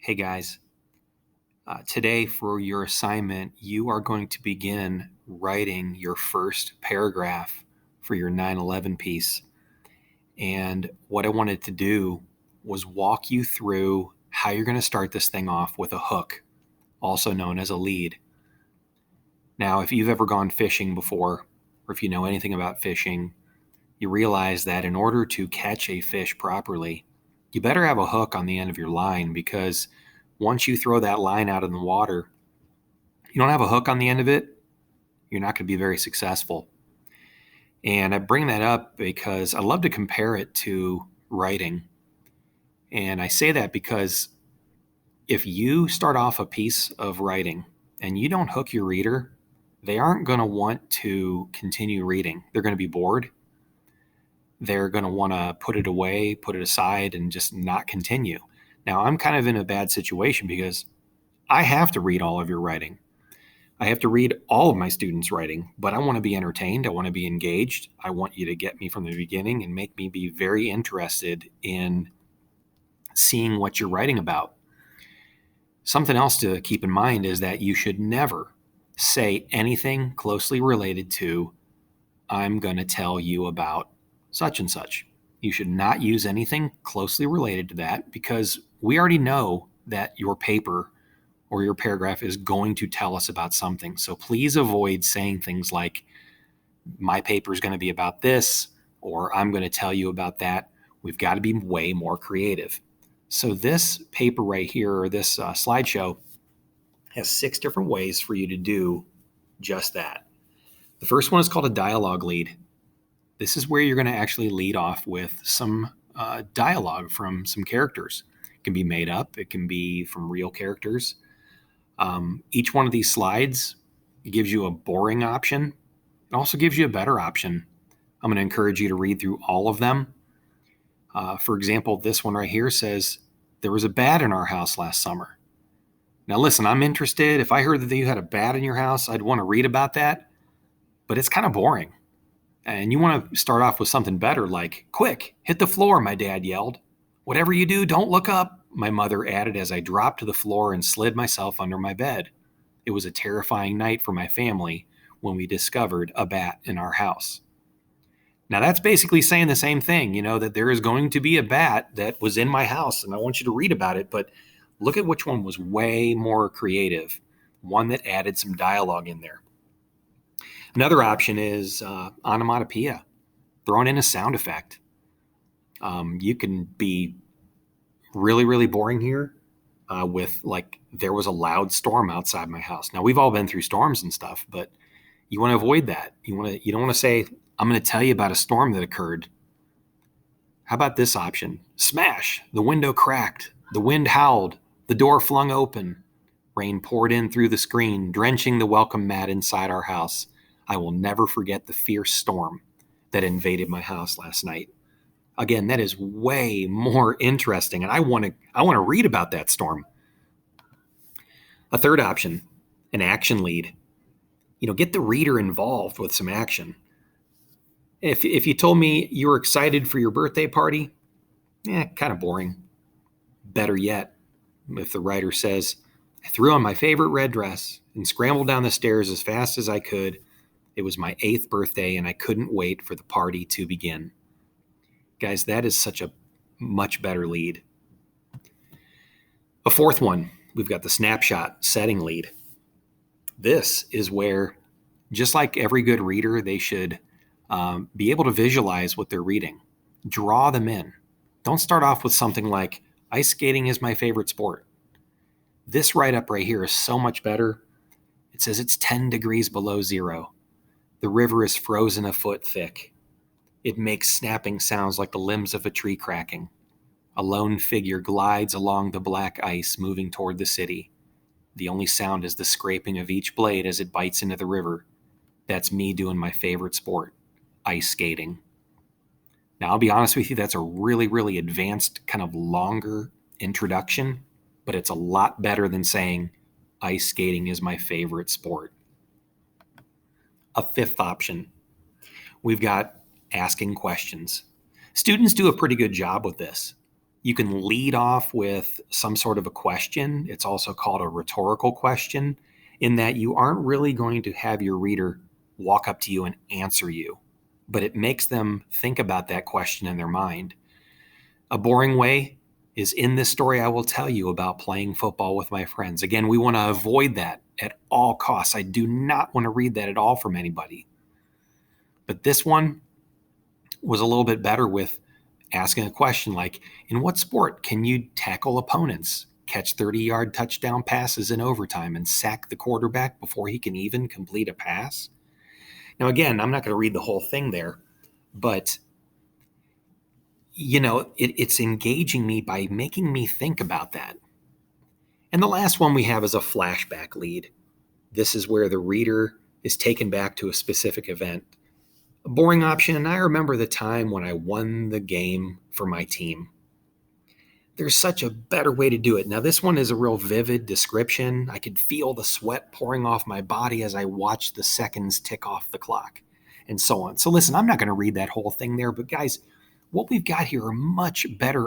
Hey guys, today for your assignment, you are going to begin writing your first paragraph for your 9/11 piece. And what I wanted to do was walk you through how you're going to start this thing off with a hook, also known as a lead. Now, if you've ever gone fishing before, or if you know anything about fishing, you realize that in order to catch a fish properly, you better have a hook on the end of your line, because once you throw that line out in the water, you don't have a hook on the end of it, you're not going to be very successful. And I bring that up because I love to compare it to writing. And I say that because if you start off a piece of writing and you don't hook your reader, they aren't going to want to continue reading. They're going to be bored. They're going to want to put it away, put it aside, and just not continue. Now, I'm kind of in a bad situation because I have to read all of your writing. I have to read all of my students' writing, but I want to be entertained. I want to be engaged. I want you to get me from the beginning and make me be very interested in seeing what you're writing about. Something else to keep in mind is that you should never say anything closely related to, I'm going to tell you about such and such. You should not use anything closely related to that, because we already know that your paper or your paragraph is going to tell us about something. So please avoid saying things like, my paper is going to be about this, or I'm going to tell you about that. We've got to be way more creative. So this paper right here, or this slideshow, has 6 different ways for you to do just that. The first one is called a dialogue lead. This is where you're going to actually lead off with some dialogue from some characters. It can be made up. It can be from real characters. Each one of these slides gives you a boring option. It also gives you a better option. I'm going to encourage you to read through all of them. For example, this one right here says, there was a bat in our house last summer. Now listen, I'm interested. If I heard that you had a bat in your house, I'd want to read about that, but it's kind of boring. And you want to start off with something better, like, quick, hit the floor, my dad yelled. Whatever you do, don't look up, my mother added as I dropped to the floor and slid myself under my bed. It was a terrifying night for my family when we discovered a bat in our house. Now that's basically saying the same thing, that there is going to be a bat that was in my house and I want you to read about it, but look at which one was way more creative, one that added some dialogue in there. Another option is onomatopoeia, throwing in a sound effect. You can be really, really boring here with, like, there was a loud storm outside my house. Now, we've all been through storms and stuff, but you want to avoid that. You don't want to say, I'm going to tell you about a storm that occurred. How about this option? Smash, the window cracked, the wind howled, the door flung open. Rain poured in through the screen, drenching the welcome mat inside our house. I will never forget the fierce storm that invaded my house last night. Again, that is way more interesting, and I want to read about that storm. A third option, an action lead. Get the reader involved with some action. If you told me you were excited for your birthday party, kind of boring. Better yet, if the writer says, I threw on my favorite red dress and scrambled down the stairs as fast as I could. It was my 8th birthday and I couldn't wait for the party to begin. Guys, that is such a much better lead. A fourth one, we've got the snapshot setting lead. This is where, just like every good reader, they should be able to visualize what they're reading. Draw them in. Don't start off with something like, ice skating is my favorite sport. This write-up right here is so much better. It says it's 10 degrees below zero. The river is frozen a foot thick. It makes snapping sounds like the limbs of a tree cracking. A lone figure glides along the black ice, moving toward the city. The only sound is the scraping of each blade as it bites into the river. That's me doing my favorite sport, ice skating. Now, I'll be honest with you, that's a really, really advanced, kind of longer introduction, but it's a lot better than saying ice skating is my favorite sport. A fifth option, we've got asking questions. Students do a pretty good job with this. You can lead off with some sort of a question. It's also called a rhetorical question, in that you aren't really going to have your reader walk up to you and answer you, but it makes them think about that question in their mind. A boring way is, in this story, I will tell you about playing football with my friends. Again, we want to avoid that at all costs. I do not want to read that at all from anybody. But this one was a little bit better with asking a question like, in what sport can you tackle opponents, catch 30-yard touchdown passes in overtime, and sack the quarterback before he can even complete a pass? Now, again, I'm not going to read the whole thing there, but it's engaging me by making me think about that. And the last one we have is a flashback lead. This is where the reader is taken back to a specific event. A boring option, and I remember the time when I won the game for my team. There's such a better way to do it. Now, this one is a real vivid description. I could feel the sweat pouring off my body as I watched the seconds tick off the clock, and so on. So listen, I'm not going to read that whole thing there, but guys, what we've got here are much better